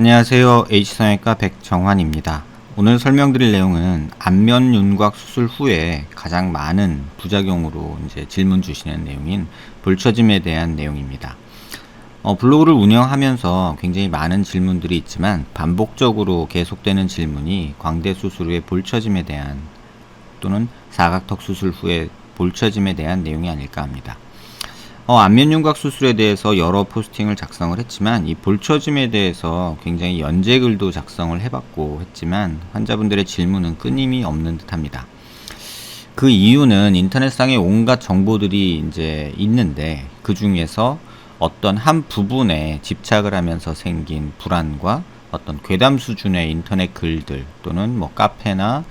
안녕하세요. H성형외과 백정환입니다. 오늘 설명드릴 내용은 안면 윤곽 수술 후에 가장 많은 부작용으로 질문 주시는 내용인 볼처짐에 대한 내용입니다. 블로그를 운영하면서 굉장히 많은 질문들이 있지만 반복적으로 계속되는 질문이 광대 수술 후에 볼처짐에 대한 또는 사각턱 수술 후에 볼처짐에 대한 내용이 아닐까 합니다. 안면윤곽 수술에 대해서 여러 포스팅을 작성을 했지만 이 볼처짐에 대해서 굉장히 연재글도 작성을 해봤고 했지만 환자분들의 질문은 끊임이 없는 듯합니다. 그 이유는 인터넷상에 온갖 정보들이 있는데 그 중에서 어떤 한 부분에 집착을 하면서 생긴 불안과 어떤 괴담 수준의 인터넷 글들 또는 카페나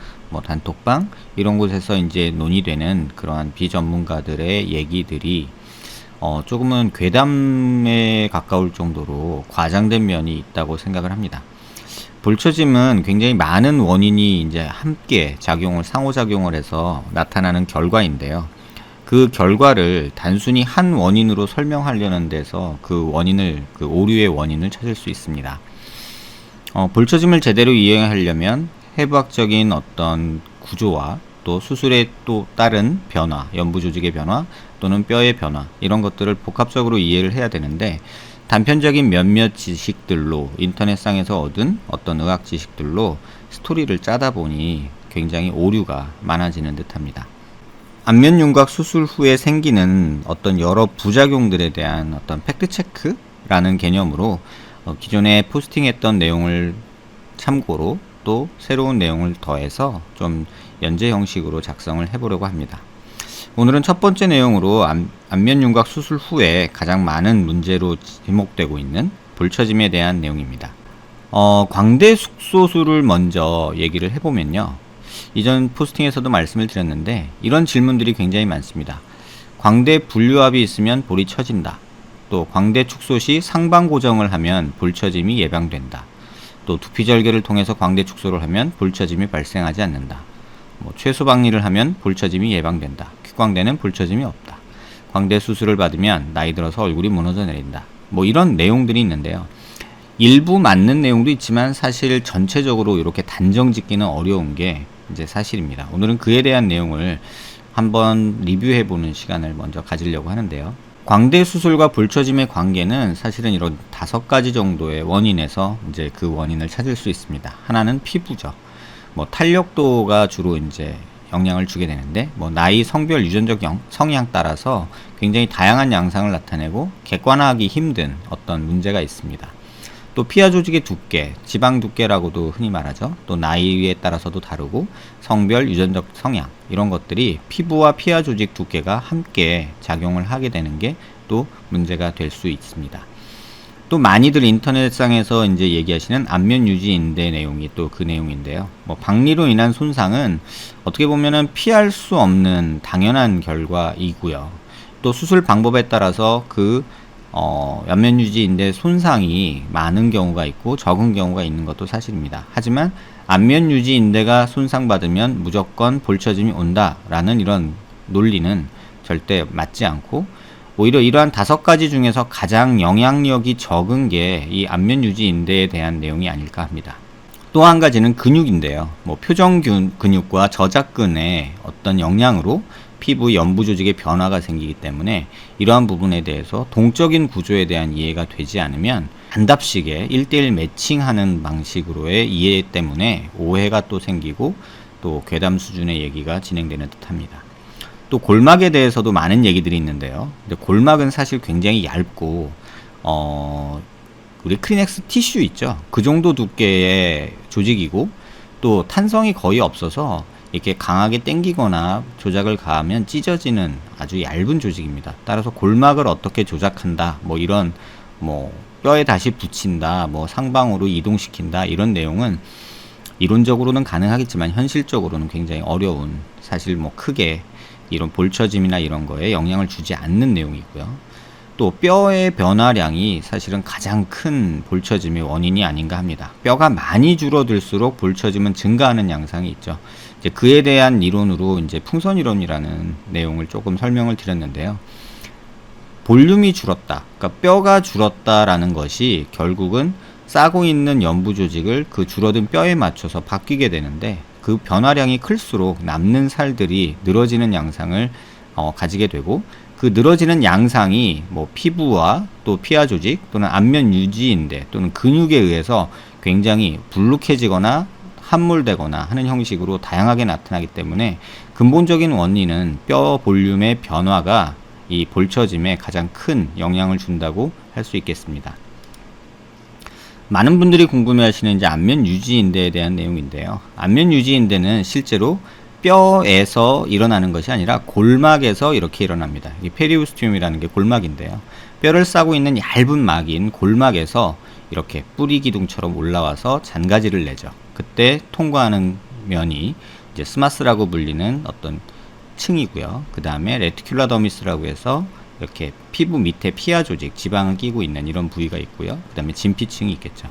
단톡방 이런 곳에서 논의되는 그러한 비전문가들의 얘기들이 조금은 괴담에 가까울 정도로 과장된 면이 있다고 생각을 합니다. 볼처짐은 굉장히 많은 원인이 함께 상호작용을 해서 나타나는 결과인데요. 그 결과를 단순히 한 원인으로 설명하려는 데서 그 오류의 원인을 찾을 수 있습니다. 볼처짐을 제대로 이해하려면 해부학적인 어떤 구조와 또 수술에 또 따른 변화, 연부 조직의 변화 또는 뼈의 변화 이런 것들을 복합적으로 이해를 해야 되는데 단편적인 몇몇 지식들로 인터넷상에서 얻은 어떤 의학 지식들로 스토리를 짜다 보니 굉장히 오류가 많아지는 듯합니다. 안면윤곽 수술 후에 생기는 어떤 여러 부작용들에 대한 어떤 팩트체크라는 개념으로 기존에 포스팅했던 내용을 참고로 또 새로운 내용을 더해서 좀 연재 형식으로 작성을 해보려고 합니다. 오늘은 첫 번째 내용으로 안면윤곽 수술 후에 가장 많은 문제로 지목되고 있는 볼처짐에 대한 내용입니다. 광대 숙소술을 먼저 얘기를 해보면요. 이전 포스팅에서도 말씀을 드렸는데 이런 질문들이 굉장히 많습니다. 광대 분류압이 있으면 볼이 처진다. 또 광대 축소 시 상방 고정을 하면 볼처짐이 예방된다. 또 두피절개를 통해서 광대 축소를 하면 볼처짐이 발생하지 않는다. 최소 박리를 하면 볼처짐이 예방된다. 귓광대는 볼처짐이 없다. 광대 수술을 받으면 나이 들어서 얼굴이 무너져 내린다. 이런 내용들이 있는데요. 일부 맞는 내용도 있지만 사실 전체적으로 이렇게 단정 짓기는 어려운 게 사실입니다. 오늘은 그에 대한 내용을 한번 리뷰해보는 시간을 먼저 가지려고 하는데요. 광대 수술과 볼처짐의 관계는 사실은 이런 5가지 정도의 원인에서 그 원인을 찾을 수 있습니다. 하나는 피부죠. 탄력도가 주로 영향을 주게 되는데 나이, 성별, 유전적 성향 따라서 굉장히 다양한 양상을 나타내고 객관화하기 힘든 어떤 문제가 있습니다. 또 피하 조직의 두께, 지방 두께라고도 흔히 말하죠. 또 나이에 따라서도 다르고 성별, 유전적 성향 이런 것들이 피부와 피하 조직 두께가 함께 작용을 하게 되는 게 또 문제가 될 수 있습니다. 또 많이들 인터넷상에서 얘기하시는 안면 유지 인대 내용이 또 그 내용인데요. 박리로 인한 손상은 어떻게 보면은 피할 수 없는 당연한 결과이고요. 또 수술 방법에 따라서 안면 유지 인대 손상이 많은 경우가 있고 적은 경우가 있는 것도 사실입니다. 하지만 안면 유지 인대가 손상받으면 무조건 볼처짐이 온다라는 이런 논리는 절대 맞지 않고 오히려 이러한 5가지 중에서 가장 영향력이 적은 게 이 안면 유지 인대에 대한 내용이 아닐까 합니다. 또 한 가지는 근육인데요. 표정 근육과 저작근의 어떤 영향으로 피부 연부 조직의 변화가 생기기 때문에 이러한 부분에 대해서 동적인 구조에 대한 이해가 되지 않으면 단답식의 1:1 매칭하는 방식으로의 이해 때문에 오해가 또 생기고 또 괴담 수준의 얘기가 진행되는 듯합니다. 또 골막에 대해서도 많은 얘기들이 있는데요. 근데 골막은 사실 굉장히 얇고 우리 크리넥스 티슈 있죠. 그 정도 두께의 조직이고 또 탄성이 거의 없어서 이렇게 강하게 당기거나 조작을 가하면 찢어지는 아주 얇은 조직입니다. 따라서 골막을 어떻게 조작한다, 이런 뼈에 다시 붙인다, 상방으로 이동시킨다 이런 내용은 이론적으로는 가능하겠지만 현실적으로는 굉장히 어려운 사실 크게 이런 볼처짐이나 이런 거에 영향을 주지 않는 내용이고요. 또 뼈의 변화량이 사실은 가장 큰 볼처짐의 원인이 아닌가 합니다. 뼈가 많이 줄어들수록 볼처짐은 증가하는 양상이 있죠. 그에 대한 이론으로 풍선 이론이라는 내용을 조금 설명을 드렸는데요. 볼륨이 줄었다. 그러니까 뼈가 줄었다라는 것이 결국은 싸고 있는 연부 조직을 그 줄어든 뼈에 맞춰서 바뀌게 되는데, 그 변화량이 클수록 남는 살들이 늘어지는 양상을 가지게 되고, 그 늘어지는 양상이 뭐 피부와 또 피하 조직 또는 안면 유지인대 또는 근육에 의해서 굉장히 불룩해지거나 함몰되거나 하는 형식으로 다양하게 나타나기 때문에, 근본적인 원인은 뼈 볼륨의 변화가 이 볼처짐에 가장 큰 영향을 준다고 할 수 있겠습니다. 많은 분들이 궁금해하시는 이제 안면 유지인대에 대한 내용인데요. 안면 유지인대는 실제로 뼈에서 일어나는 것이 아니라 골막에서 이렇게 일어납니다. 이 페리오스티움이라는 게 골막인데요. 뼈를 싸고 있는 얇은 막인 골막에서 이렇게 뿌리 기둥처럼 올라와서 잔가지를 내죠. 그때 통과하는 면이 이제 스마스라고 불리는 어떤 층이고요. 그 다음에 레티큘라 더미스라고 해서 이렇게 피부 밑에 피하 조직, 지방을 끼고 있는 이런 부위가 있고요. 그 다음에 진피층이 있겠죠.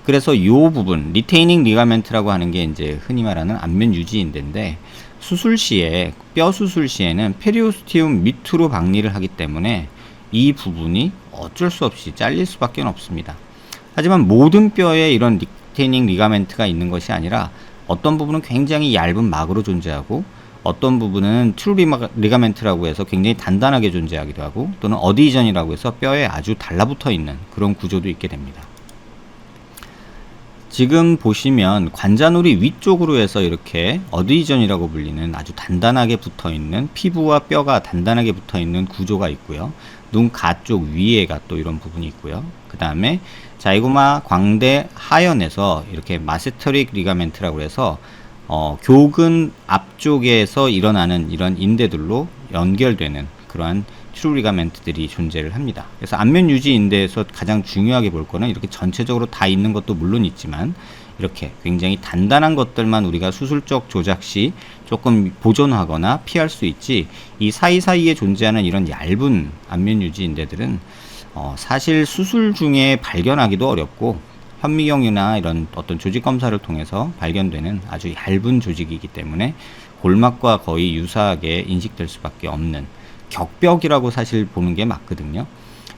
그래서 이 부분, 리테이닝 리가멘트라고 하는 게 이제 흔히 말하는 안면 유지인대인데, 수술 시에, 뼈 수술 시에는 페리오스티움 밑으로 박리를 하기 때문에 이 부분이 어쩔 수 없이 잘릴 수밖에 없습니다. 하지만 모든 뼈에 이런 리테이닝 리가멘트가 있는 것이 아니라, 어떤 부분은 굉장히 얇은 막으로 존재하고, 어떤 부분은 트루 리가멘트라고 해서 굉장히 단단하게 존재하기도 하고, 또는 어디전이라고 해서 뼈에 아주 달라붙어 있는 그런 구조도 있게 됩니다. 지금 보시면 관자놀이 위쪽으로 해서 이렇게 어드이전이라고 불리는 아주 단단하게 붙어있는, 피부와 뼈가 단단하게 붙어있는 구조가 있고요. 눈 가쪽 위에가 또 이런 부분이 있고요. 그 다음에 자이고마 광대 하연에서 이렇게 마세터릭 리가멘트라고 해서 교근 앞쪽에서 일어나는 이런 인대들로 연결되는 그러한 트루 리가멘트들이 존재를 합니다. 그래서 안면 유지 인대에서 가장 중요하게 볼 거는 이렇게 전체적으로 다 있는 것도 물론 있지만, 이렇게 굉장히 단단한 것들만 우리가 수술적 조작 시 조금 보존하거나 피할 수 있지, 이 사이사이에 존재하는 이런 얇은 안면 유지 인대들은 사실 수술 중에 발견하기도 어렵고, 현미경이나 이런 어떤 조직 검사를 통해서 발견되는 아주 얇은 조직이기 때문에 골막과 거의 유사하게 인식될 수밖에 없는 격벽이라고 사실 보는 게 맞거든요.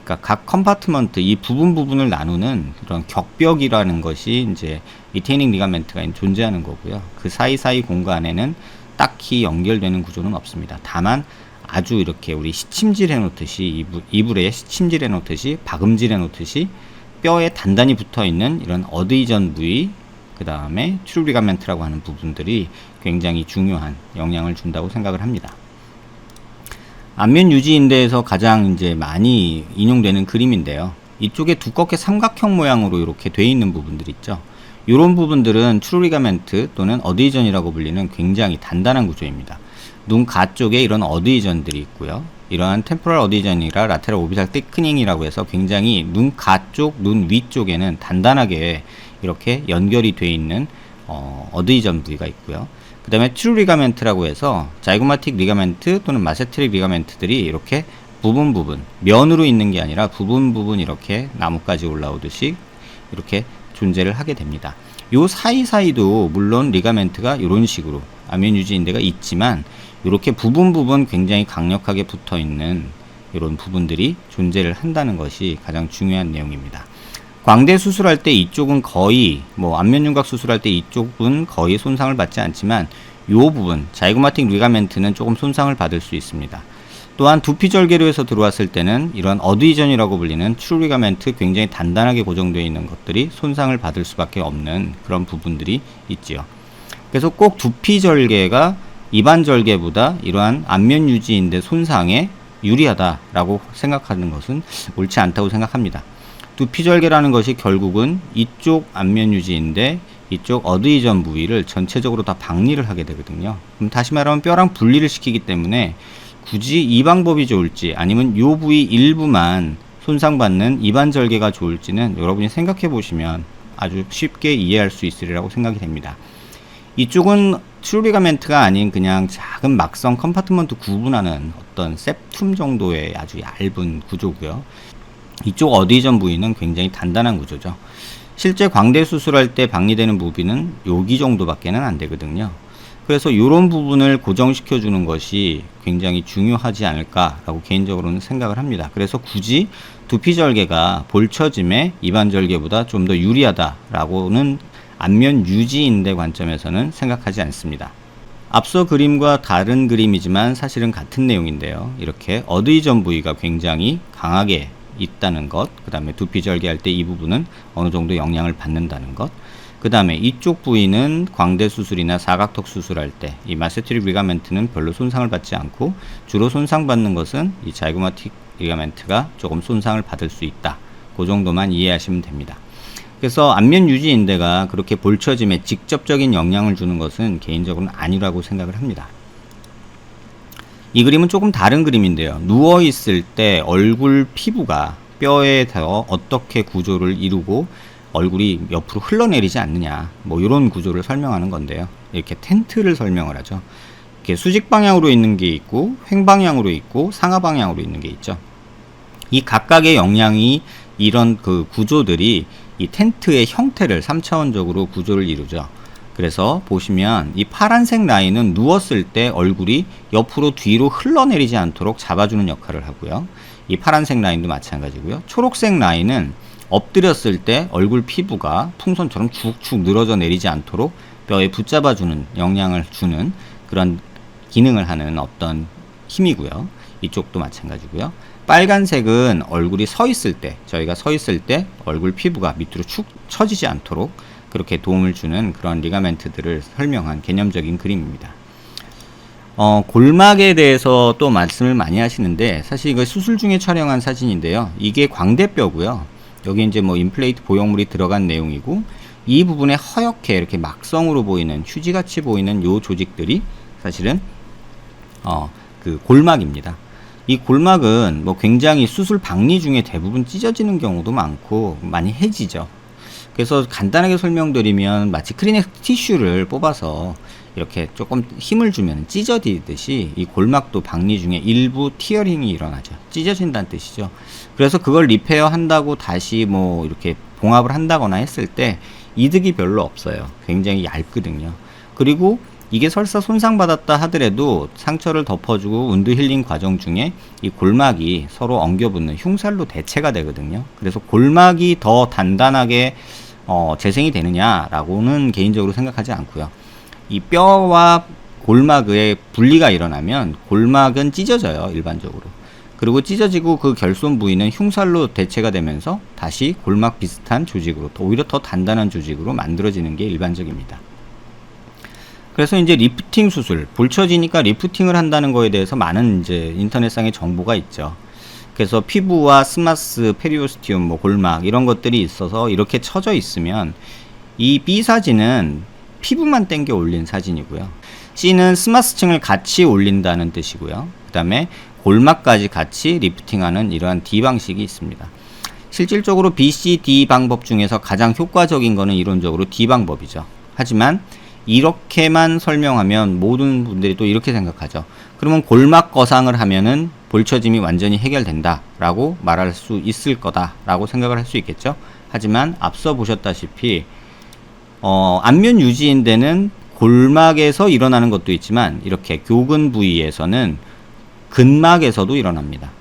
그러니까 각 컴파트먼트, 이 부분을 나누는 그런 격벽이라는 것이 이제 리테이닝 리가멘트가 존재하는 거고요. 그 사이사이 공간에는 딱히 연결되는 구조는 없습니다. 다만 아주 이렇게 우리 시침질 해놓듯이, 이불에 시침질 해놓듯이, 박음질 해놓듯이 뼈에 단단히 붙어있는 이런 어드이전 부위, 그 다음에 트루 리가멘트라고 하는 부분들이 굉장히 중요한 영향을 준다고 생각을 합니다. 안면 유지인대에서 가장 이제 많이 인용되는 그림인데요. 이쪽에 두껍게 삼각형 모양으로 이렇게 돼 있는 부분들 있죠. 이런 부분들은 트루 리가멘트 또는 어드이전이라고 불리는 굉장히 단단한 구조입니다. 눈 가쪽에 이런 어드이전들이 있고요. 이러한 템포럴 어드이전이라 라테럴 오비탈 티크닝이라고 해서 굉장히 눈 가쪽, 눈 위쪽에는 단단하게 이렇게 연결이 돼 있는 어드이전 부위가 있고요. 그 다음에 트루 리가멘트라고 해서 자이고마틱 리가멘트 또는 마세트릭 리가멘트들이 이렇게 부분 면으로 있는 게 아니라 부분 이렇게 나뭇가지 올라오듯이 이렇게 존재를 하게 됩니다. 요 사이사이도 물론 리가멘트가 이런 식으로 안면 유지인대가 있지만, 이렇게 부분 굉장히 강력하게 붙어 있는 이런 부분들이 존재를 한다는 것이 가장 중요한 내용입니다. 광대 수술할 때 이쪽은 거의, 안면 윤곽 수술할 때 이쪽은 거의 손상을 받지 않지만, 요 부분 자이고마틱 리가멘트는 조금 손상을 받을 수 있습니다. 또한 두피절개로 해서 들어왔을 때는 이런 어드이전이라고 불리는 트루 리가멘트, 굉장히 단단하게 고정되어 있는 것들이 손상을 받을 수밖에 없는 그런 부분들이 있지요. 그래서 꼭 두피절개가 입안 절개보다 이러한 안면 유지인대 손상에 유리하다라고 생각하는 것은 옳지 않다고 생각합니다. 두피절개라는 것이 결국은 이쪽 안면 유지인대, 이쪽 어드이전 부위를 전체적으로 다 박리를 하게 되거든요. 그럼 다시 말하면 뼈랑 분리를 시키기 때문에 굳이 이 방법이 좋을지, 아니면 이 부위 일부만 손상받는 입안 절개가 좋을지는 여러분이 생각해 보시면 아주 쉽게 이해할 수 있으리라고 생각이 됩니다. 이쪽은 트루 리가멘트가 아닌 그냥 작은 막성 컴파트먼트 구분하는 어떤 septum 정도의 아주 얇은 구조고요. 이쪽 어드이전 부위는 굉장히 단단한 구조죠. 실제 광대 수술할 때 박리되는 부위는 여기 정도밖에는 안 되거든요. 그래서 이런 부분을 고정시켜 주는 것이 굉장히 중요하지 않을까라고 개인적으로는 생각을 합니다. 그래서 굳이 두피절개가 볼처짐에 입안절개보다 좀 더 유리하다라고는 안면 유지인대 관점에서는 생각하지 않습니다. 앞서 그림과 다른 그림이지만 사실은 같은 내용인데요. 이렇게 어드이전 부위가 굉장히 강하게 있다는 것, 그 다음에 두피 절개할 때 이 부분은 어느 정도 영향을 받는다는 것, 그 다음에 이쪽 부위는 광대 수술이나 사각턱 수술할 때 이 마세트릭 리가멘트는 별로 손상을 받지 않고, 주로 손상받는 것은 이 자이고마틱 리가멘트가 조금 손상을 받을 수 있다. 그 정도만 이해하시면 됩니다. 그래서 안면 유지 인대가 그렇게 볼처짐에 직접적인 영향을 주는 것은 개인적으로는 아니라고 생각을 합니다. 이 그림은 조금 다른 그림인데요. 누워 있을 때 얼굴 피부가 뼈에 더 어떻게 구조를 이루고 얼굴이 옆으로 흘러내리지 않느냐, 뭐 이런 구조를 설명하는 건데요. 이렇게 텐트를 설명을 하죠. 이렇게 수직 방향으로 있는 게 있고, 횡방향으로 있고, 상하 방향으로 있는 게 있죠. 이 각각의 영향이 이런 그 구조들이 이 텐트의 형태를 3차원적으로 구조를 이루죠. 그래서 보시면 이 파란색 라인은 누웠을 때 얼굴이 옆으로 뒤로 흘러내리지 않도록 잡아주는 역할을 하고요. 이 파란색 라인도 마찬가지고요. 초록색 라인은 엎드렸을 때 얼굴 피부가 풍선처럼 축축 늘어져 내리지 않도록 뼈에 붙잡아주는 영향을 주는 그런 기능을 하는 어떤 힘이고요. 이쪽도 마찬가지고요. 빨간색은 얼굴이 서 있을 때, 저희가 서 있을 때 얼굴 피부가 밑으로 축 처지지 않도록 그렇게 도움을 주는 그런 리가멘트들을 설명한 개념적인 그림입니다. 골막에 대해서 또 말씀을 많이 하시는데, 사실 이거 수술 중에 촬영한 사진인데요. 이게 광대뼈고요. 여기 이제 뭐 임플레이트 보형물이 들어간 내용이고, 이 부분에 허옇게 이렇게 막성으로 보이는, 휴지같이 보이는 요 조직들이 사실은 그 골막입니다. 이 골막은 뭐 굉장히 수술 박리 중에 대부분 찢어지는 경우도 많고 많이 해지죠. 그래서 간단하게 설명드리면 마치 크리넥 티슈를 뽑아서 이렇게 조금 힘을 주면 찢어지듯이 이 골막도 박리 중에 일부 티어링이 일어나죠. 찢어진다는 뜻이죠. 그래서 그걸 리페어 한다고 다시 뭐 이렇게 봉합을 한다거나 했을 때 이득이 별로 없어요. 굉장히 얇거든요. 그리고 이게 설사 손상받았다 하더라도 상처를 덮어주고 운드 힐링 과정 중에 이 골막이 서로 엉겨붙는 흉살로 대체가 되거든요. 그래서 골막이 더 단단하게 재생이 되느냐라고는 개인적으로 생각하지 않고요. 이 뼈와 골막의 분리가 일어나면 골막은 찢어져요, 일반적으로. 그리고 찢어지고 그 결손 부위는 흉살로 대체가 되면서 다시 골막 비슷한 조직으로, 오히려 더 단단한 조직으로 만들어지는 게 일반적입니다. 그래서 이제 리프팅 수술, 볼처지니까 리프팅을 한다는 거에 대해서 많은 이제 인터넷상의 정보가 있죠. 그래서 피부와 스마스, 페리오스티움, 뭐 골막 이런 것들이 있어서 이렇게 처져 있으면 이 B 사진은 피부만 당겨 올린 사진이고요. C는 스마스층을 같이 올린다는 뜻이고요. 그 다음에 골막까지 같이 리프팅하는 이러한 D 방식이 있습니다. 실질적으로 B, C, D 방법 중에서 가장 효과적인 거는 이론적으로 D 방법이죠. 하지만 이렇게만 설명하면 모든 분들이 또 이렇게 생각하죠. 그러면 골막 거상을 하면은 볼처짐이 완전히 해결된다 라고 말할 수 있을 거다 라고 생각을 할 수 있겠죠. 하지만 앞서 보셨다시피 안면 유지인대는 골막에서 일어나는 것도 있지만 이렇게 교근 부위에서는 근막에서도 일어납니다.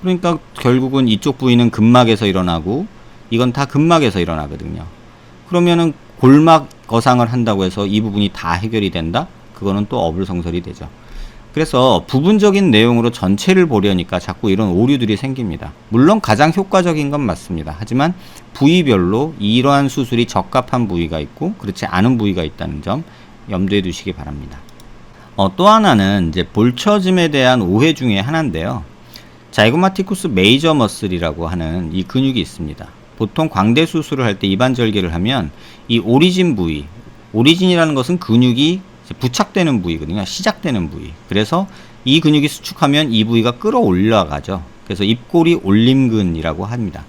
그러니까 결국은 이쪽 부위는 근막에서 일어나고 이건 다 근막에서 일어나거든요. 그러면은 골막 거상을 한다고 해서 이 부분이 다 해결이 된다? 그거는 또 어불성설이 되죠. 그래서 부분적인 내용으로 전체를 보려니까 자꾸 이런 오류들이 생깁니다. 물론 가장 효과적인 건 맞습니다. 하지만 부위별로 이러한 수술이 적합한 부위가 있고 그렇지 않은 부위가 있다는 점 염두에 두시기 바랍니다. 또 하나는 이제 볼처짐에 대한 오해 중에 하나인데요. 자이고마티쿠스 메이저 머슬이라고 하는 이 근육이 있습니다. 보통 광대 수술을 할 때 입안 절개를 하면 이 오리진 부위, 오리진이라는 것은 근육이 부착되는 부위거든요. 시작되는 부위. 그래서 이 근육이 수축하면 이 부위가 끌어올라가죠. 그래서 입꼬리 올림근이라고 합니다.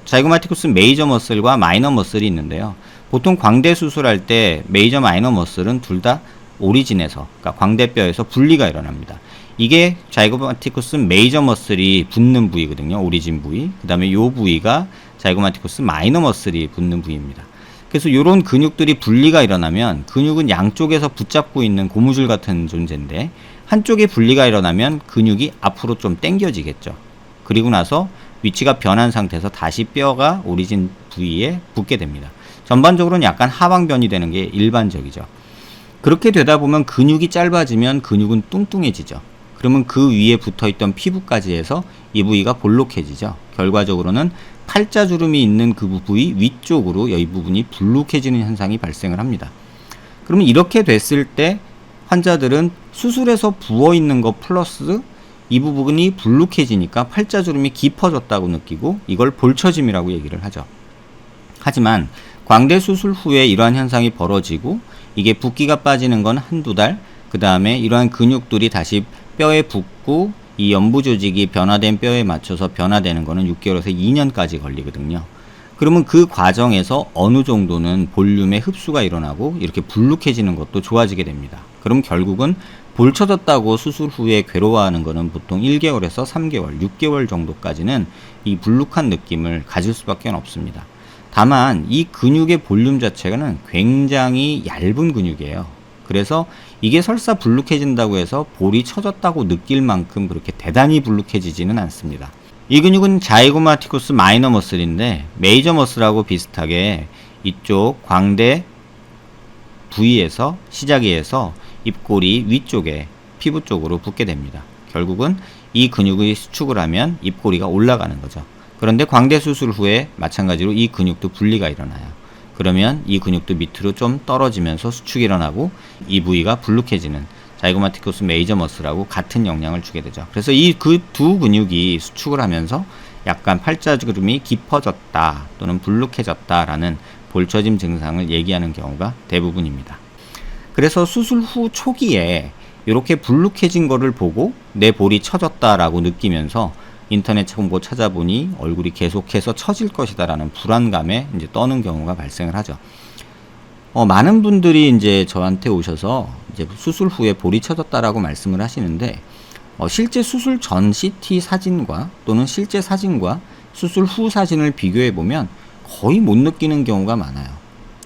자이고마티쿠스 메이저 머슬과 마이너 머슬이 있는데요. 보통 광대 수술할 때 메이저 마이너 머슬은 둘 다 오리진에서, 그러니까 광대뼈에서 분리가 일어납니다. 이게 자이고마티쿠스 메이저 머슬이 붙는 부위거든요. 오리진 부위. 그 다음에 이 부위가 자이고마티쿠스 마이너 머슬이 붙는 부위입니다. 그래서 이런 근육들이 분리가 일어나면, 근육은 양쪽에서 붙잡고 있는 고무줄 같은 존재인데 한쪽에 분리가 일어나면 근육이 앞으로 좀 당겨지겠죠. 그리고 나서 위치가 변한 상태에서 다시 뼈가 오리진 부위에 붙게 됩니다. 전반적으로는 약간 하방변이 되는 게 일반적이죠. 그렇게 되다 보면 근육이 짧아지면 근육은 뚱뚱해지죠. 그러면 그 위에 붙어있던 피부까지 해서 이 부위가 볼록해지죠. 결과적으로는 팔자주름이 있는 그 부위 위쪽으로 이 부분이 불룩해지는 현상이 발생을 합니다. 그러면 이렇게 됐을 때 환자들은 수술해서 부어있는 것 플러스 이 부분이 불룩해지니까 팔자주름이 깊어졌다고 느끼고 이걸 볼처짐이라고 얘기를 하죠. 하지만 광대 수술 후에 이러한 현상이 벌어지고 이게 붓기가 빠지는 건 한두 달, 그 다음에 이러한 근육들이 다시 뼈에 붙고 이 연부 조직이 변화된 뼈에 맞춰서 변화되는 거는 6개월에서 2년까지 걸리거든요. 그러면 그 과정에서 어느 정도는 볼륨의 흡수가 일어나고 이렇게 불룩해지는 것도 좋아지게 됩니다. 그럼 결국은 볼 쳐졌다고 수술 후에 괴로워하는 거는 보통 1개월에서 3개월, 6개월 정도까지는 이 불룩한 느낌을 가질 수밖에 없습니다. 다만 이 근육의 볼륨 자체는 굉장히 얇은 근육이에요. 그래서 이게 설사 불룩해진다고 해서 볼이 처졌다고 느낄 만큼 그렇게 대단히 불룩해지지는 않습니다. 이 근육은 자이고마티쿠스 마이너 머슬인데 메이저 머슬하고 비슷하게 이쪽 광대 부위에서 시작이 해서 입꼬리 위쪽에 피부 쪽으로 붙게 됩니다. 결국은 이 근육의 수축을 하면 입꼬리가 올라가는 거죠. 그런데 광대 수술 후에 마찬가지로 이 근육도 분리가 일어나요. 그러면 이 근육도 밑으로 좀 떨어지면서 수축이 일어나고 이 부위가 불룩해지는 자이고마티쿠스 메이저 머슬하고 같은 영향을 주게 되죠. 그래서 이 그 두 근육이 수축을 하면서 약간 팔자주름이 깊어졌다 또는 불룩해졌다라는 볼처짐 증상을 얘기하는 경우가 대부분입니다. 그래서 수술 후 초기에 이렇게 불룩해진 거를 보고 내 볼이 처졌다라고 느끼면서 인터넷 정보 찾아보니 얼굴이 계속해서 처질 것이다라는 불안감에 이제 떠는 경우가 발생을 하죠. 많은 분들이 이제 저한테 오셔서 이제 수술 후에 볼이 처졌다라고 말씀을 하시는데, 실제 수술 전 CT 사진과 또는 실제 사진과 수술 후 사진을 비교해 보면 거의 못 느끼는 경우가 많아요.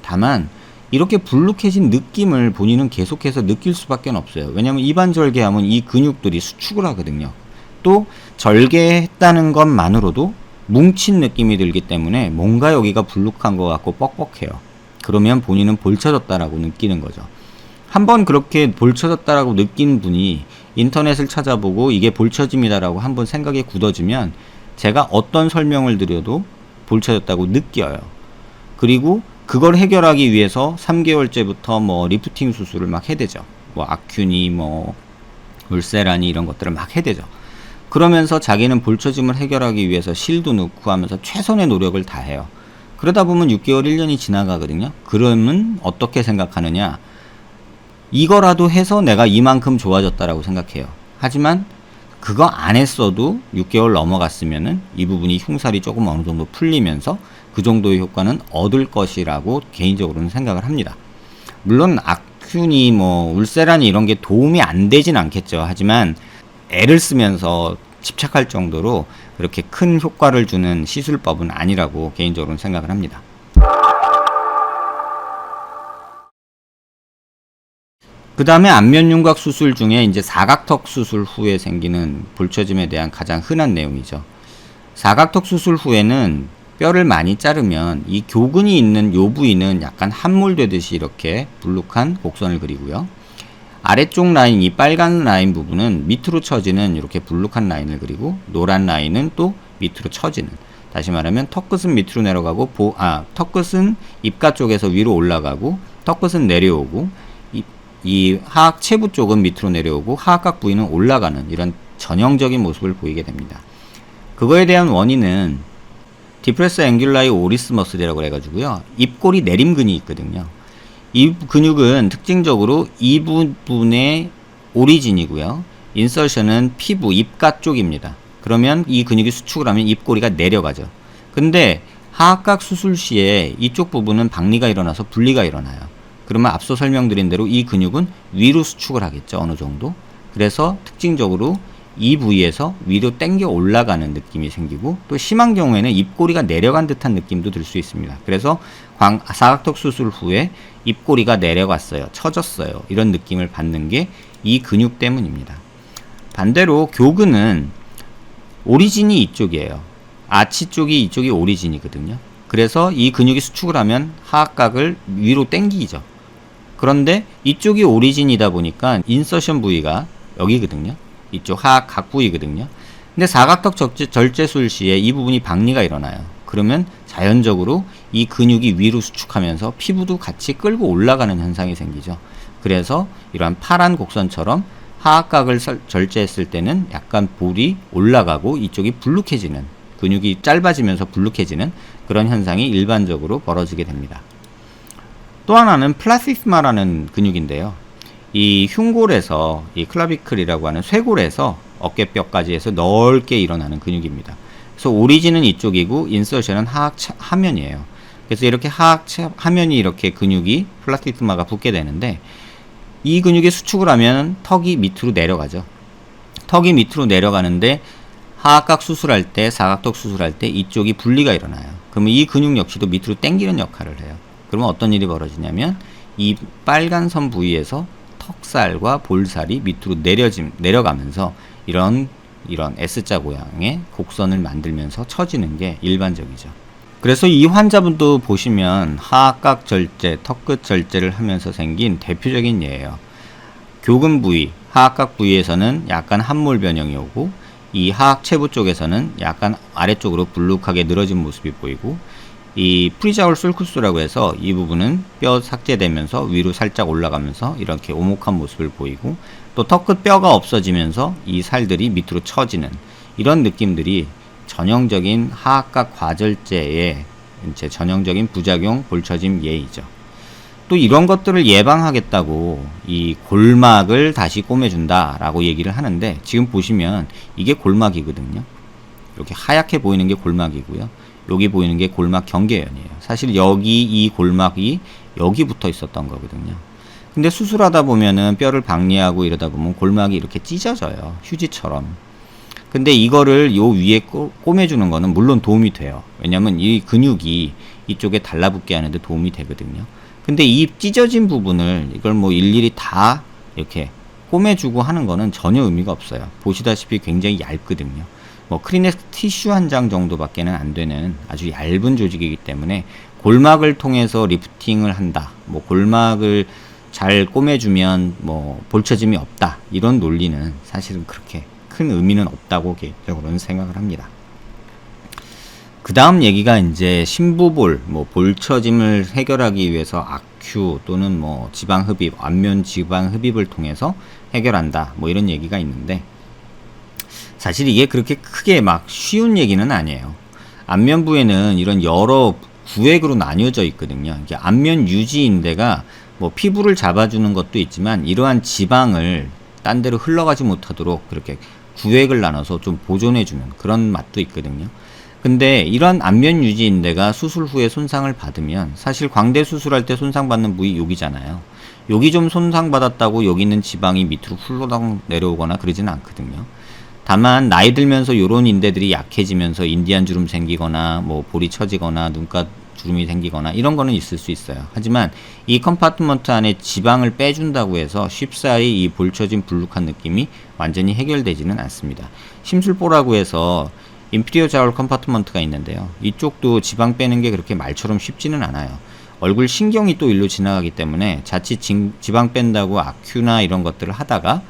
다만 이렇게 불룩해진 느낌을 본인은 계속해서 느낄 수밖에 없어요. 왜냐하면 이반절개하면 이 근육들이 수축을 하거든요. 또 절개했다는 것만으로도 뭉친 느낌이 들기 때문에 뭔가 여기가 불룩한 것 같고 뻑뻑해요. 그러면 본인은 볼 쳐졌다라고 느끼는 거죠. 한번 그렇게 볼 쳐졌다라고 느낀 분이 인터넷을 찾아보고 이게 볼처짐이다라고 한번 생각이 굳어지면 제가 어떤 설명을 드려도 볼 쳐졌다고 느껴요. 그리고 그걸 해결하기 위해서 3개월째부터 뭐 리프팅 수술을 막 해대죠. 뭐 아큐니, 뭐 울세라니 이런 것들을 막 해대죠. 그러면서 자기는 볼처짐을 해결하기 위해서 실도 넣고 하면서 최선의 노력을 다해요. 그러다 보면 6개월, 1년이 지나가거든요. 그러면 어떻게 생각하느냐? 이거라도 해서 내가 이만큼 좋아졌다라고 생각해요. 하지만 그거 안 했어도 6개월 넘어갔으면은 이 부분이 흉살이 조금 어느 정도 풀리면서 그 정도의 효과는 얻을 것이라고 개인적으로는 생각을 합니다. 물론 아큐니, 뭐 울세라니 이런 게 도움이 안 되진 않겠죠. 하지만 애를 쓰면서 집착할 정도로 그렇게 큰 효과를 주는 시술법은 아니라고 개인적으로는 생각을 합니다. 그 다음에 안면윤곽 수술 중에 이제 사각턱 수술 후에 생기는 볼처짐에 대한 가장 흔한 내용이죠. 사각턱 수술 후에는 뼈를 많이 자르면 이 교근이 있는 요 부위는 약간 함몰되듯이 이렇게 불룩한 곡선을 그리고요. 아래쪽 라인, 이 빨간 라인 부분은 밑으로 처지는 이렇게 불룩한 라인을 그리고 노란 라인은 또 밑으로 처지는, 다시 말하면 턱끝은 밑으로 내려가고 턱끝은 입가 쪽에서 위로 올라가고 턱끝은 내려오고 이 하악 체부 쪽은 밑으로 내려오고 하악각 부위는 올라가는 이런 전형적인 모습을 보이게 됩니다. 그거에 대한 원인은 디프레스 앵귤라이 오리스 머슬이라고 해가지고요. 입꼬리 내림근이 있거든요. 이 근육은 특징적으로 이 부분의 오리진이고요. 인서션은 피부, 입가 쪽입니다. 그러면 이 근육이 수축을 하면 입꼬리가 내려가죠. 근데 하악각 수술 시에 이쪽 부분은 박리가 일어나서 분리가 일어나요. 그러면 앞서 설명드린 대로 이 근육은 위로 수축을 하겠죠. 어느 정도. 그래서 특징적으로 이 부위에서 위로 당겨 올라가는 느낌이 생기고, 또 심한 경우에는 입꼬리가 내려간 듯한 느낌도 들 수 있습니다. 그래서 사각턱 수술 후에 입꼬리가 내려갔어요, 처졌어요, 이런 느낌을 받는 게 이 근육 때문입니다. 반대로 교근은 오리진이 이쪽이에요. 아치 쪽이, 이쪽이 오리진이거든요. 그래서 이 근육이 수축을 하면 하악각을 위로 당기죠. 그런데 이쪽이 오리진이다 보니까 인서션 부위가 여기거든요. 이쪽 하악 부위거든요. 근데 사각턱 절제술 시에 이 부분이 박리가 일어나요. 그러면 자연적으로 이 근육이 위로 수축하면서 피부도 같이 끌고 올라가는 현상이 생기죠. 그래서 이러한 파란 곡선처럼 하악각을 절제했을 때는 약간 볼이 올라가고 이쪽이 불룩해지는, 근육이 짧아지면서 불룩해지는 그런 현상이 일반적으로 벌어지게 됩니다. 또 하나는 플라시스마라는 근육인데요. 이 흉골에서, 이 클라비클이라고 하는 쇄골에서 어깨뼈까지 해서 넓게 일어나는 근육입니다. 그래서 오리진은 이쪽이고 인서션은 하악 하면이에요. 그래서 이렇게 하악 하면이 이렇게 근육이 플라시스마가 붙게 되는데, 이 근육이 수축을 하면 턱이 밑으로 내려가죠. 턱이 밑으로 내려가는데 하악각 수술할 때, 사각턱 수술할 때 이쪽이 분리가 일어나요. 그러면 이 근육 역시도 밑으로 당기는 역할을 해요. 그러면 어떤 일이 벌어지냐면 이 빨간 선 부위에서 턱살과 볼살이 밑으로 내려가면서 이런 S자 모양의 곡선을 만들면서 처지는 게 일반적이죠. 그래서 이 환자분도 보시면 하악각 절제, 턱끝 절제를 하면서 생긴 대표적인 예예요. 교근 부위, 하악각 부위에서는 약간 함몰 변형이 오고, 이 하악 체부 쪽에서는 약간 아래쪽으로 불룩하게 늘어진 모습이 보이고, 이 프리자울 sulcus라고 해서 이 부분은 뼈 삭제되면서 위로 살짝 올라가면서 이렇게 오목한 모습을 보이고, 또 턱끝 뼈가 없어지면서 이 살들이 밑으로 처지는 이런 느낌들이 전형적인 하악각 과절제의 이제 전형적인 부작용 볼처짐 예이죠. 또 이런 것들을 예방하겠다고 이 골막을 다시 꼬매준다 라고 얘기를 하는데, 지금 보시면 이게 골막이거든요. 이렇게 하얗게 보이는 게 골막이고요. 여기 보이는 게 골막 경계연이에요. 사실 여기 이 골막이 여기 붙어 있었던 거거든요. 근데 수술하다 보면은 뼈를 박리하고 이러다 보면 골막이 이렇게 찢어져요, 휴지처럼. 근데 이거를 요 위에 꼬매주는 거는 물론 도움이 돼요. 왜냐면 이 근육이 이쪽에 달라붙게 하는데 도움이 되거든요. 근데 이 찢어진 부분을 이걸 뭐 일일이 다 이렇게 꼬매주고 하는 거는 전혀 의미가 없어요. 보시다시피 굉장히 얇거든요. 뭐 크리넥스 티슈 한 장 정도밖에는 안 되는 아주 얇은 조직이기 때문에 골막을 통해서 리프팅을 한다, 뭐 골막을 잘 꼬매주면 뭐 볼처짐이 없다, 이런 논리는 사실은 그렇게 큰 의미는 없다고 개인적으로는 생각을 합니다. 그 다음 얘기가 이제 심부볼, 뭐 볼처짐을 해결하기 위해서 악큐 또는 뭐 지방흡입, 안면 지방흡입을 통해서 해결한다, 뭐 이런 얘기가 있는데, 사실 이게 그렇게 크게 막 쉬운 얘기는 아니에요. 안면부에는 이런 여러 구획으로 나뉘어져 있거든요. 이게 안면 유지인대가 뭐 피부를 잡아주는 것도 있지만, 이러한 지방을 딴 데로 흘러가지 못하도록 그렇게 구획을 나눠서 좀 보존해주는 그런 맛도 있거든요. 근데 이런 안면 유지인대가 수술 후에 손상을 받으면, 사실 광대 수술할 때 손상받는 부위 여기잖아요. 여기 좀 손상받았다고 여기 있는 지방이 밑으로 훌러덩 내려오거나 그러지는 않거든요. 다만 나이 들면서 요런 인대들이 약해지면서 인디안 주름 생기거나 뭐 볼이 처지거나 눈가 주름이 생기거나 이런 거는 있을 수 있어요. 하지만 이 컴파트먼트 안에 지방을 빼준다고 해서 쉽사리 이 볼처짐 불룩한 느낌이 완전히 해결되지는 않습니다. 심술보라고 해서 인피리어 자울 컴파트먼트가 있는데요. 이쪽도 지방 빼는 게 그렇게 말처럼 쉽지는 않아요. 얼굴 신경이 또 일로 지나가기 때문에 자칫 지방 뺀다고 아큐나 이런 것들을 하다가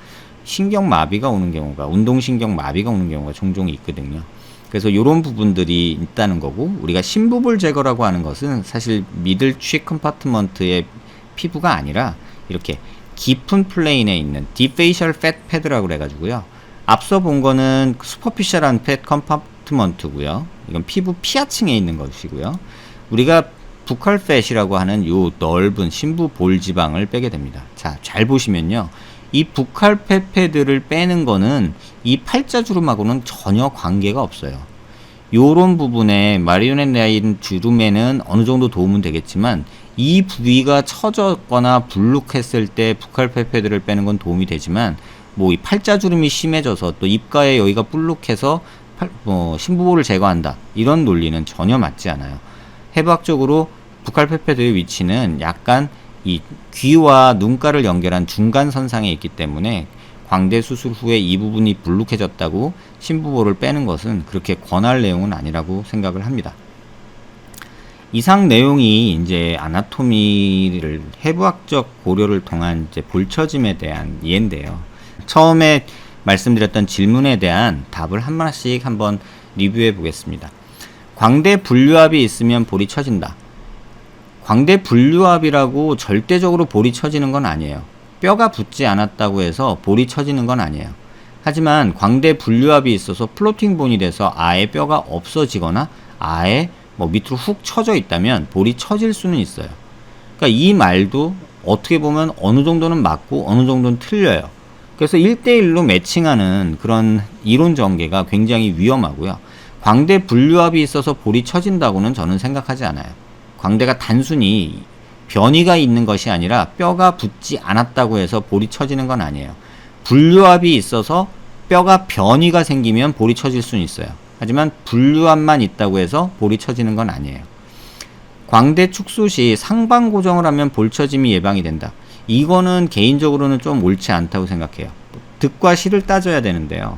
신경마비가 오는 경우가, 운동신경마비가 오는 경우가 종종 있거든요. 그래서 이런 부분들이 있다는 거고, 우리가 심부볼 제거라고 하는 것은 사실 미들 취 컴파트먼트의 피부가 아니라 이렇게 깊은 플레인에 있는 디페이셜 팻 패드라고 그래가지고요. 앞서 본 거는 슈퍼피셜한 팻 컴파트먼트고요. 이건 피부 피하층에 있는 것이고요. 우리가 부컬 팻이라고 하는 요 넓은 심부 볼 지방을 빼게 됩니다. 자, 잘 보시면요. 이 부칼 패드를 빼는 거는 이 팔자주름하고는 전혀 관계가 없어요. 요런 부분에 마리오넷 라인 주름에는 어느 정도 도움은 되겠지만, 이 부위가 처졌거나 불룩했을 때 부칼 패드를 빼는 건 도움이 되지만, 뭐 이 팔자주름이 심해져서 또 입가에 여기가 불룩해서 심부보를 제거한다, 이런 논리는 전혀 맞지 않아요. 해부학적으로 부칼페페도의 위치는 약간 이 귀와 눈가를 연결한 중간선상에 있기 때문에 광대 수술 후에 이 부분이 불룩해졌다고 심부보를 빼는 것은 그렇게 권할 내용은 아니라고 생각을 합니다. 이상 내용이 이제 아나토미를 해부학적 고려를 통한 이제 볼처짐에 대한 이해인데요. 처음에 말씀드렸던 질문에 대한 답을 하나씩 한번 리뷰해 보겠습니다. 광대 분류압이 있으면 볼이 처진다. 광대 분류압이라고 절대적으로 볼이 처지는 건 아니에요. 뼈가 붙지 않았다고 해서 볼이 처지는 건 아니에요. 하지만 광대 분류압이 있어서 플로팅 본이 돼서 아예 뼈가 없어지거나 아예 밑으로 훅 처져 있다면 볼이 처질 수는 있어요. 그러니까 이 말도 어떻게 보면 어느 정도는 맞고 어느 정도는 틀려요. 그래서 1대1로 매칭하는 그런 이론 전개가 굉장히 위험하고요. 광대 분류압이 있어서 볼이 처진다고는 저는 생각하지 않아요. 광대가 단순히 변이가 있는 것이 아니라 뼈가 붙지 않았다고 해서 볼이 처지는 건 아니에요. 분류압이 있어서 뼈가 변이가 생기면 볼이 처질 수는 있어요. 하지만 분류압만 있다고 해서 볼이 처지는 건 아니에요. 광대 축소 시 상방 고정을 하면 볼 처짐이 예방이 된다. 이거는 개인적으로는 좀 옳지 않다고 생각해요. 득과 실을 따져야 되는데요.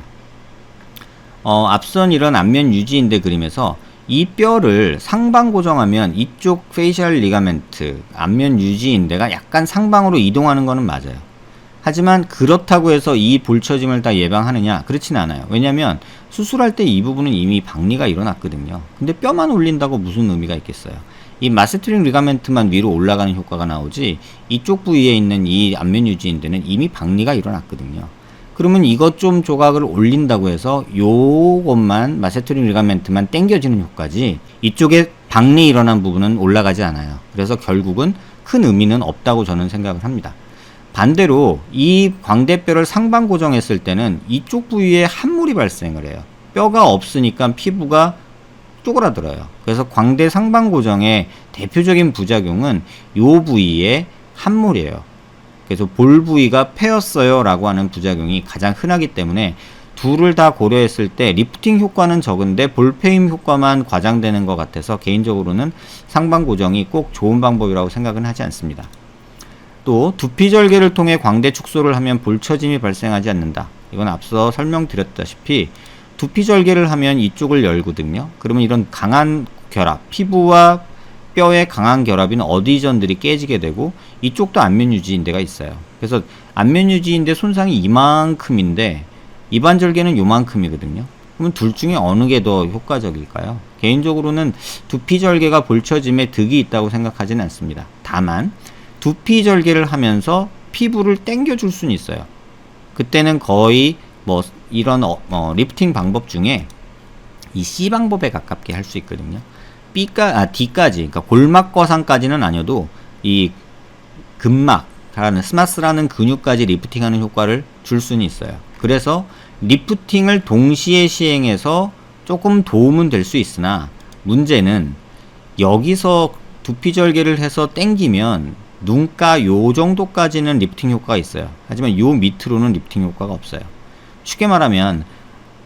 앞선 이런 안면 유지인대 그림에서 이 뼈를 상방 고정하면 이쪽 페이셜 리가멘트, 안면 유지인대가 약간 상방으로 이동하는 거는 맞아요. 하지만 그렇다고 해서 이 볼처짐을 다 예방하느냐? 그렇진 않아요. 왜냐면 수술할 때 이 부분은 이미 박리가 일어났거든요. 근데 뼈만 올린다고 무슨 의미가 있겠어요? 이 마세트링 리가멘트만 위로 올라가는 효과가 나오지 이쪽 부위에 있는 이 안면 유지인대는 이미 박리가 일어났거든요. 그러면 이것 좀 조각을 올린다고 해서 요것만 마세트링 리가멘트만 당겨지는 효과지 이쪽에 박리 일어난 부분은 올라가지 않아요. 그래서 결국은 큰 의미는 없다고 저는 생각을 합니다. 반대로 이 광대뼈를 상방 고정했을 때는 이쪽 부위에 함몰이 발생을 해요. 뼈가 없으니까 피부가 쪼그라들어요. 그래서 광대 상방 고정의 대표적인 부작용은 요 부위에 함몰이에요. 그래서 볼 부위가 패였어요 라고 하는 부작용이 가장 흔하기 때문에 둘을 다 고려했을 때 리프팅 효과는 적은데 볼페임 효과만 과장되는 것 같아서 개인적으로는 상방 고정이 꼭 좋은 방법이라고 생각은 하지 않습니다. 또 두피절개를 통해 광대 축소를 하면 볼처짐이 발생하지 않는다. 이건 앞서 설명드렸다시피 두피절개를 하면 이쪽을 열거든요. 그러면 이런 강한 결합, 피부와 뼈의 강한 결합인 어디전들이 깨지게 되고 이쪽도 안면유지인대가 있어요. 그래서 안면유지인대 손상이 이만큼인데 입안절개는 요만큼이거든요. 그러면 둘 중에 어느 게 더 효과적일까요? 개인적으로는 두피절개가 볼처짐에 득이 있다고 생각하지는 않습니다. 다만 두피절개를 하면서 피부를 당겨줄 수는 있어요. 그때는 거의 이런 리프팅 방법 중에 이 C 방법에 가깝게 할 수 있거든요. D까지, 그러니까 골막 거상까지는 아니어도 이 근막라는 스마스라는 근육까지 리프팅하는 효과를 줄 수는 있어요. 그래서 리프팅을 동시에 시행해서 조금 도움은 될 수 있으나 문제는 여기서 두피절개를 해서 당기면 눈가 요 정도까지는 리프팅 효과가 있어요. 하지만 요 밑으로는 리프팅 효과가 없어요. 쉽게 말하면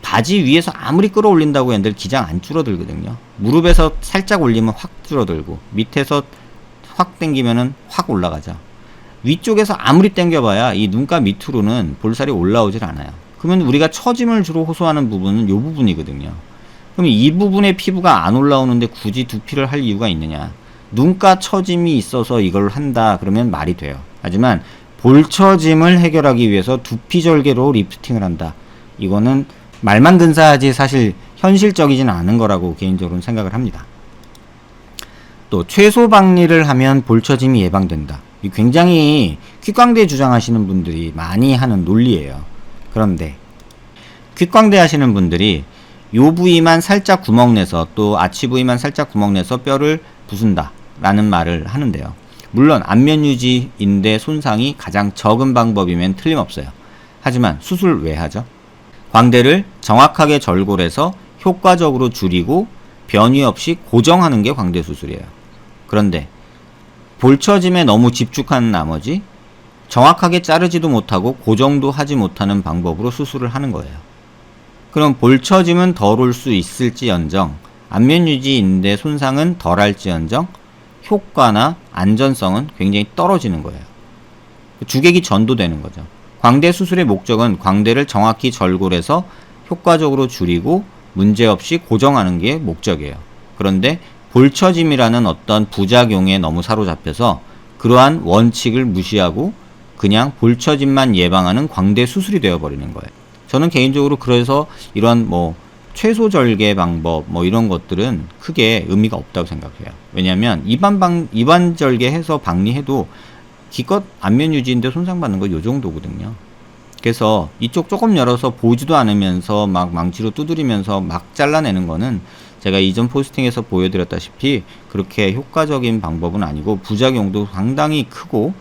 바지 위에서 아무리 끌어올린다고 해도 기장 안 줄어들거든요. 무릎에서 살짝 올리면 확 줄어들고 밑에서 확 당기면은 확 올라가죠. 위쪽에서 아무리 당겨봐야 이 눈가 밑으로는 볼살이 올라오질 않아요. 그러면 우리가 처짐을 주로 호소하는 부분은 요 부분이거든요. 그럼 이 부분의 피부가 안 올라오는데 굳이 두피를 할 이유가 있느냐? 눈가 처짐이 있어서 이걸 한다 그러면 말이 돼요. 하지만 볼처짐을 해결하기 위해서 두피절개로 리프팅을 한다. 이거는 말만 근사하지 사실 현실적이지는 않은 거라고 개인적으로는 생각을 합니다. 또 최소 박리를 하면 볼처짐이 예방된다. 굉장히 퀵광대 주장하시는 분들이 많이 하는 논리예요. 그런데 퀵광대 하시는 분들이 요 부위만 살짝 구멍 내서 또 아치 부위만 살짝 구멍 내서 뼈를 부순다 라는 말을 하는데요. 물론 안면유지인대 손상이 가장 적은 방법이면 틀림없어요. 하지만 수술 왜 하죠? 광대를 정확하게 절골해서 효과적으로 줄이고 변이 없이 고정하는 게 광대 수술이에요. 그런데 볼처짐에 너무 집중하는 나머지 정확하게 자르지도 못하고 고정도 하지 못하는 방법으로 수술을 하는 거예요. 그럼 볼처짐은 덜 올 수 있을지언정 안면 유지 인대 손상은 덜할지언정 효과나 안전성은 굉장히 떨어지는 거예요. 주객이 전도되는 거죠. 광대 수술의 목적은 광대를 정확히 절골해서 효과적으로 줄이고 문제없이 고정하는 게 목적이에요. 그런데 볼처짐이라는 어떤 부작용에 너무 사로잡혀서 그러한 원칙을 무시하고 그냥 볼처짐만 예방하는 광대 수술이 되어버리는 거예요. 저는 개인적으로 그래서 이런 최소 절개 방법 이런 것들은 크게 의미가 없다고 생각해요. 왜냐하면 입안 절개해서 박리해도 기껏 안면 유지인데 손상받는 거 요 정도거든요. 그래서 이쪽 조금 열어서 보지도 않으면서 막 망치로 두드리면서 막 잘라내는 거는 제가 이전 포스팅에서 보여드렸다시피 그렇게 효과적인 방법은 아니고 부작용도 상당히 크고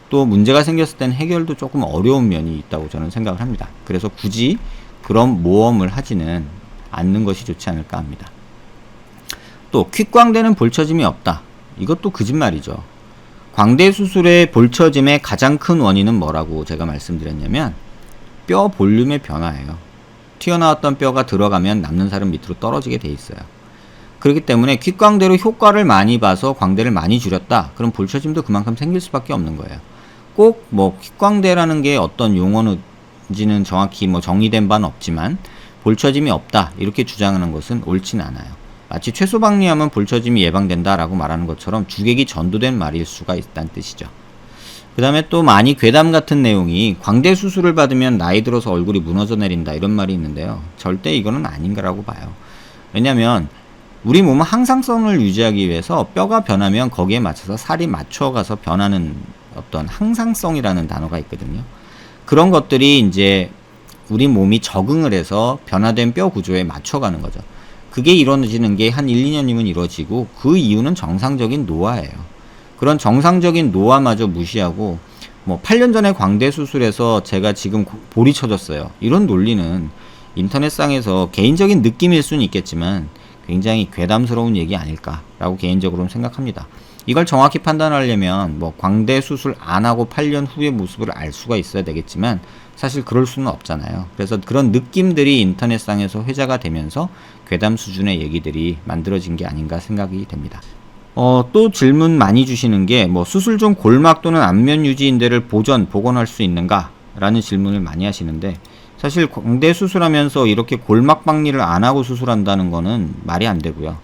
또 문제가 생겼을 땐 해결도 조금 어려운 면이 있다고 저는 생각을 합니다. 그래서 굳이 그런 모험을 하지는 않는 것이 좋지 않을까 합니다. 또 퀵광대는 볼처짐이 없다. 이것도 거짓말이죠. 광대 수술의 볼처짐의 가장 큰 원인은 뭐라고 제가 말씀드렸냐면 뼈 볼륨의 변화예요. 튀어나왔던 뼈가 들어가면 남는 살은 밑으로 떨어지게 돼 있어요. 그렇기 때문에 퀵광대로 효과를 많이 봐서 광대를 많이 줄였다. 그럼 볼처짐도 그만큼 생길 수밖에 없는 거예요. 꼭 퀵광대라는 게 어떤 용어인지는 정확히 정의된 바는 없지만 볼처짐이 없다 이렇게 주장하는 것은 옳진 않아요. 마치 최소박리하면 볼처짐이 예방된다라고 말하는 것처럼 주객이 전도된 말일 수가 있다는 뜻이죠. 그 다음에 또 많이 괴담 같은 내용이 광대 수술을 받으면 나이 들어서 얼굴이 무너져 내린다 이런 말이 있는데요. 절대 이거는 아닌가라고 봐요. 왜냐하면 우리 몸은 항상성을 유지하기 위해서 뼈가 변하면 거기에 맞춰서 살이 맞춰가서 변하는 어떤 항상성이라는 단어가 있거든요. 그런 것들이 이제 우리 몸이 적응을 해서 변화된 뼈 구조에 맞춰가는 거죠. 그게 이루어지는 게 한 1, 2년이면 이루어지고 그 이유는 정상적인 노화예요. 그런 정상적인 노화마저 무시하고 8년 전에 광대 수술해서 제가 지금 볼이 쳐졌어요. 이런 논리는 인터넷상에서 개인적인 느낌일 수는 있겠지만 굉장히 괴담스러운 얘기 아닐까라고 개인적으로는 생각합니다. 이걸 정확히 판단하려면 광대 수술 안 하고 8년 후의 모습을 알 수가 있어야 되겠지만 사실 그럴 수는 없잖아요. 그래서 그런 느낌들이 인터넷상에서 회자가 되면서 괴담 수준의 얘기들이 만들어진 게 아닌가 생각이 됩니다. 또 질문 많이 주시는 게 수술 중 골막 또는 안면 유지 인대를 복원할 수 있는가? 라는 질문을 많이 하시는데 사실 광대 수술하면서 이렇게 골막 박리를 안 하고 수술한다는 거는 말이 안 되고요.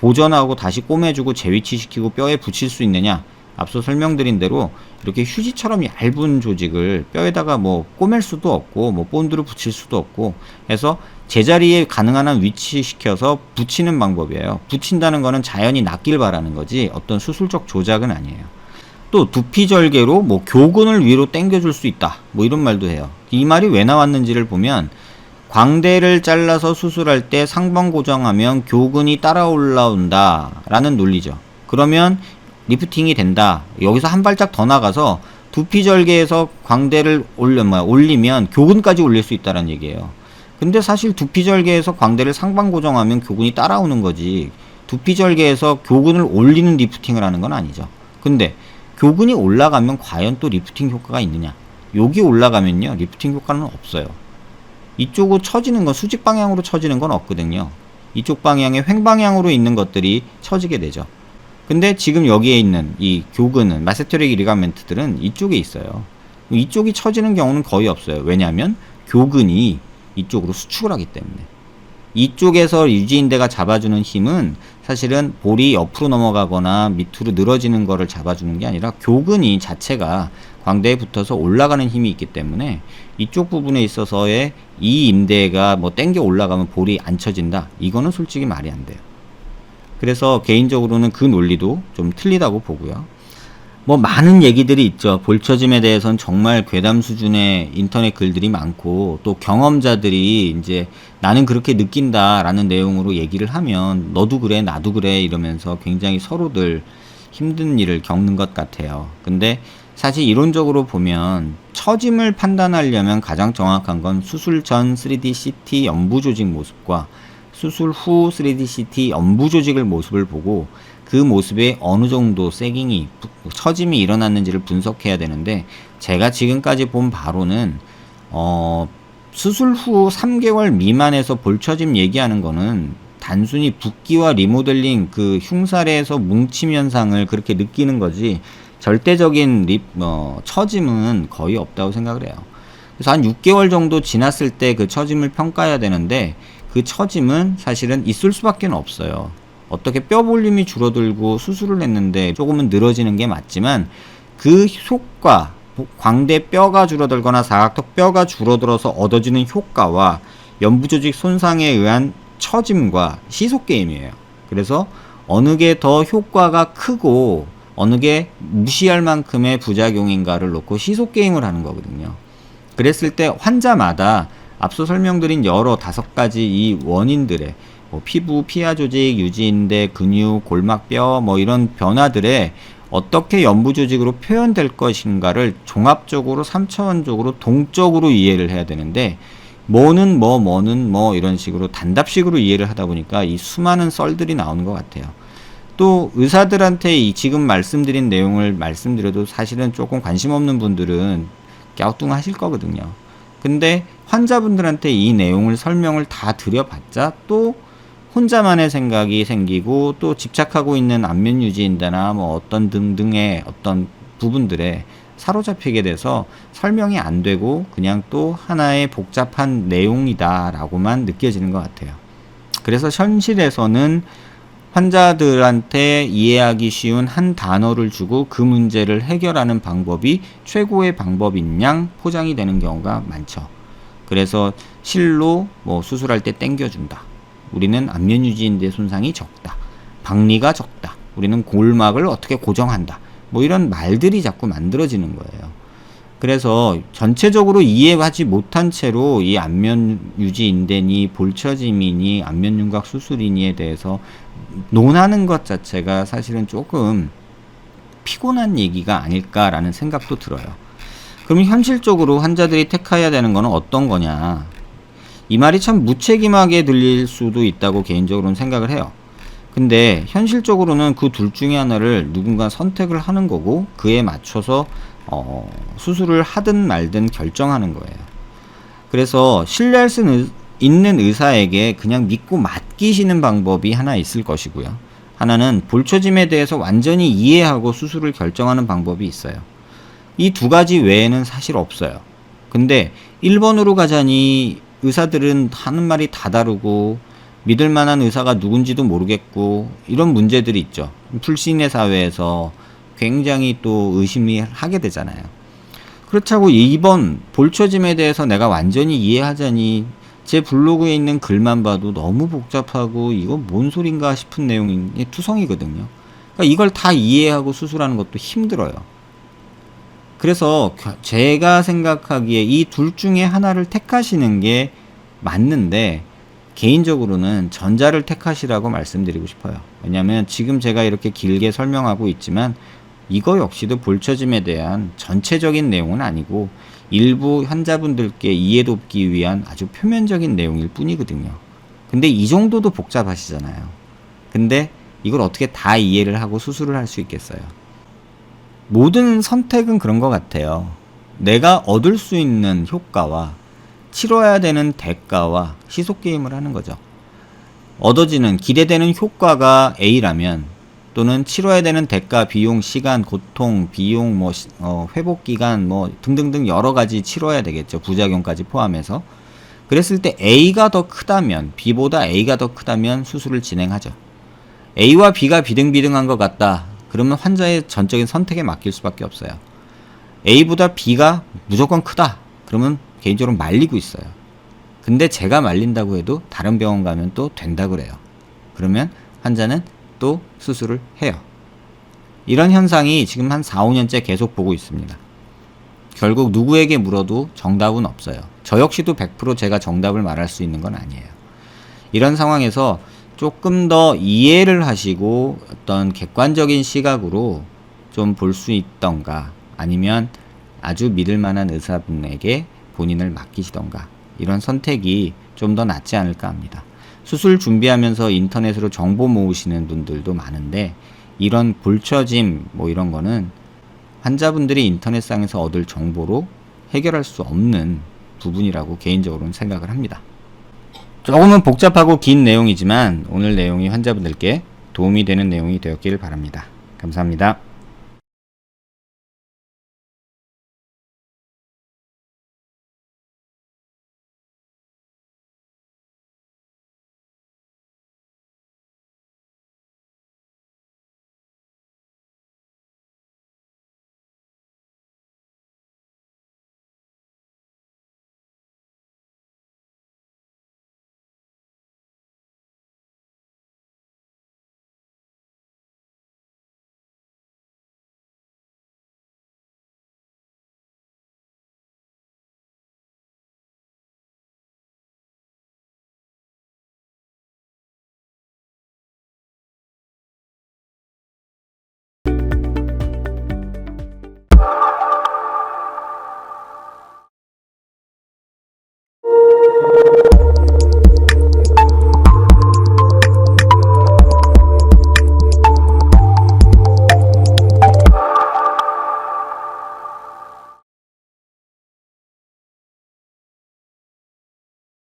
보존하고 다시 꼬매주고 재위치시키고 뼈에 붙일 수 있느냐? 앞서 설명드린 대로 이렇게 휴지처럼 얇은 조직을 뼈에다가 꼬맬 수도 없고 본드로 붙일 수도 없고 해서 제자리에 가능한 한 위치시켜서 붙이는 방법이에요. 붙인다는 거는 자연히 낫길 바라는 거지 어떤 수술적 조작은 아니에요. 또 두피절개로 교근을 위로 당겨줄 수 있다 이런 말도 해요. 이 말이 왜 나왔는지를 보면 광대를 잘라서 수술할 때 상방 고정하면 교근이 따라 올라온다 라는 논리죠. 그러면 리프팅이 된다. 여기서 한 발짝 더 나가서 두피절개에서 광대를 올리면 교근까지 올릴 수 있다는 얘기예요. 근데 사실 두피절개에서 광대를 상방 고정하면 교근이 따라오는 거지 두피절개에서 교근을 올리는 리프팅을 하는 건 아니죠. 근데 교근이 올라가면 과연 또 리프팅 효과가 있느냐? 여기 올라가면요 리프팅 효과는 없어요. 이쪽으로 처지는 건 수직 방향으로 처지는 건 없거든요. 이쪽 방향에 횡방향으로 있는 것들이 처지게 되죠. 근데 지금 여기에 있는 이 교근은 마세터릭 리가멘트들은 이쪽에 있어요. 이쪽이 처지는 경우는 거의 없어요. 왜냐하면 교근이 이쪽으로 수축을 하기 때문에. 이쪽에서 유지인대가 잡아주는 힘은 사실은 볼이 옆으로 넘어가거나 밑으로 늘어지는 거를 잡아주는 게 아니라 교근이 자체가 광대에 붙어서 올라가는 힘이 있기 때문에 이쪽 부분에 있어서의 이 인대가 땡겨 올라가면 볼이 안 처진다. 이거는 솔직히 말이 안 돼요. 그래서 개인적으로는 그 논리도 좀 틀리다고 보고요. 많은 얘기들이 있죠. 볼처짐에 대해서는 정말 괴담 수준의 인터넷 글들이 많고 또 경험자들이 이제 나는 그렇게 느낀다라는 내용으로 얘기를 하면 너도 그래 나도 그래 이러면서 굉장히 서로들 힘든 일을 겪는 것 같아요. 근데 사실 이론적으로 보면 처짐을 판단하려면 가장 정확한 건 수술 전 3D CT 연부 조직 모습과 수술 후 3D CT 연부 조직을 모습을 보고 그 모습에 어느 정도 세깅이, 처짐이 일어났는지를 분석해야 되는데, 제가 지금까지 본 바로는 수술 후 3개월 미만에서 볼처짐 얘기하는 거는 단순히 붓기와 리모델링, 그 흉살에서 뭉침 현상을 그렇게 느끼는 거지 절대적인 처짐은 거의 없다고 생각을 해요. 그래서 한 6개월 정도 지났을 때 그 처짐을 평가해야 되는데, 그 처짐은 사실은 있을 수밖에 없어요. 어떻게 뼈 볼륨이 줄어들고 수술을 했는데 조금은 늘어지는 게 맞지만, 그 효과, 광대 뼈가 줄어들거나 사각턱 뼈가 줄어들어서 얻어지는 효과와 연부조직 손상에 의한 처짐과 시소게임이에요. 그래서 어느 게 더 효과가 크고 어느 게 무시할 만큼의 부작용인가를 놓고 시소게임을 하는 거거든요. 그랬을 때 환자마다 앞서 설명드린 여러 5가지 이 원인들의 피부, 피하 조직, 유지인대, 근육, 골막뼈 이런 변화들에 어떻게 연부 조직으로 표현될 것인가를 종합적으로 3차원적으로 동적으로 이해를 해야 되는데, 뭐는 이런 식으로 단답식으로 이해를 하다 보니까 이 수많은 썰들이 나오는 것 같아요. 또 의사들한테 지금 말씀드린 내용을 말씀드려도 사실은 조금 관심 없는 분들은 갸우뚱하실 거거든요. 근데 환자분들한테 이 내용을 설명을 다 드려봤자 또 혼자만의 생각이 생기고, 또 집착하고 있는 안면 유지인대나 어떤 등등의 어떤 부분들에 사로잡히게 돼서 설명이 안 되고 그냥 또 하나의 복잡한 내용이다 라고만 느껴지는 것 같아요. 그래서 현실에서는 환자들한테 이해하기 쉬운 한 단어를 주고 그 문제를 해결하는 방법이 최고의 방법인 양 포장이 되는 경우가 많죠. 그래서 실로 수술할 때 땡겨준다. 우리는 안면 유지인대 손상이 적다. 박리가 적다. 우리는 골막을 어떻게 고정한다. 이런 말들이 자꾸 만들어지는 거예요. 그래서 전체적으로 이해하지 못한 채로 이 안면 유지인대니 볼처짐이니 안면 윤곽 수술이니에 대해서 논하는 것 자체가 사실은 조금 피곤한 얘기가 아닐까라는 생각도 들어요. 그럼 현실적으로 환자들이 택해야 되는 거는 어떤 거냐? 이 말이 참 무책임하게 들릴 수도 있다고 개인적으로는 생각을 해요. 근데 현실적으로는 그 둘 중에 하나를 누군가 선택을 하는 거고, 그에 맞춰서 수술을 하든 말든 결정하는 거예요. 그래서 신뢰할 수 있는 의사에게 그냥 믿고 맡기시는 방법이 하나 있을 것이고요. 하나는 볼처짐에 대해서 완전히 이해하고 수술을 결정하는 방법이 있어요. 이 2가지 외에는 사실 없어요. 근데 1번으로 가자니 의사들은 하는 말이 다 다르고 믿을 만한 의사가 누군지도 모르겠고 이런 문제들이 있죠. 불신의 사회에서 굉장히 또 의심이 하게 되잖아요. 그렇다고 2번 볼처짐에 대해서 내가 완전히 이해하자니 제 블로그에 있는 글만 봐도 너무 복잡하고 이거 뭔 소린가 싶은 내용이 투성이거든요. 그러니까 이걸 다 이해하고 수술하는 것도 힘들어요. 그래서 제가 생각하기에 이 둘 중에 하나를 택하시는 게 맞는데, 개인적으로는 전자를 택하시라고 말씀드리고 싶어요. 왜냐하면 지금 제가 이렇게 길게 설명하고 있지만 이거 역시도 볼처짐에 대한 전체적인 내용은 아니고 일부 환자분들께 이해 돕기 위한 아주 표면적인 내용일 뿐이거든요. 근데 이 정도도 복잡하시잖아요. 근데 이걸 어떻게 다 이해를 하고 수술을 할 수 있겠어요? 모든 선택은 그런 것 같아요. 내가 얻을 수 있는 효과와 치러야 되는 대가와 시소게임을 하는 거죠. 얻어지는 기대되는 효과가 A라면, 또는 치러야 되는 대가, 비용, 시간, 고통, 비용, 회복기간, 등등등 여러 가지 치러야 되겠죠. 부작용까지 포함해서. 그랬을 때 A가 더 크다면, B보다 A가 더 크다면 수술을 진행하죠. A와 B가 비등비등한 것 같다. 그러면 환자의 전적인 선택에 맡길 수밖에 없어요. A보다 B가 무조건 크다. 그러면 개인적으로 말리고 있어요. 근데 제가 말린다고 해도 다른 병원 가면 또 된다 그래요. 그러면 환자는 또 수술을 해요. 이런 현상이 지금 한 4, 5년째 계속 보고 있습니다. 결국 누구에게 물어도 정답은 없어요. 저 역시도 100% 제가 정답을 말할 수 있는 건 아니에요. 이런 상황에서 조금 더 이해를 하시고 어떤 객관적인 시각으로 좀 볼 수 있던가, 아니면 아주 믿을 만한 의사분에게 본인을 맡기시던가, 이런 선택이 좀 더 낫지 않을까 합니다. 수술 준비하면서 인터넷으로 정보 모으시는 분들도 많은데, 이런 볼처짐 뭐 이런 거는 환자분들이 인터넷상에서 얻을 정보로 해결할 수 없는 부분이라고 개인적으로는 생각을 합니다. 조금은 복잡하고 긴 내용이지만 오늘 내용이 환자분들께 도움이 되는 내용이 되었기를 바랍니다. 감사합니다.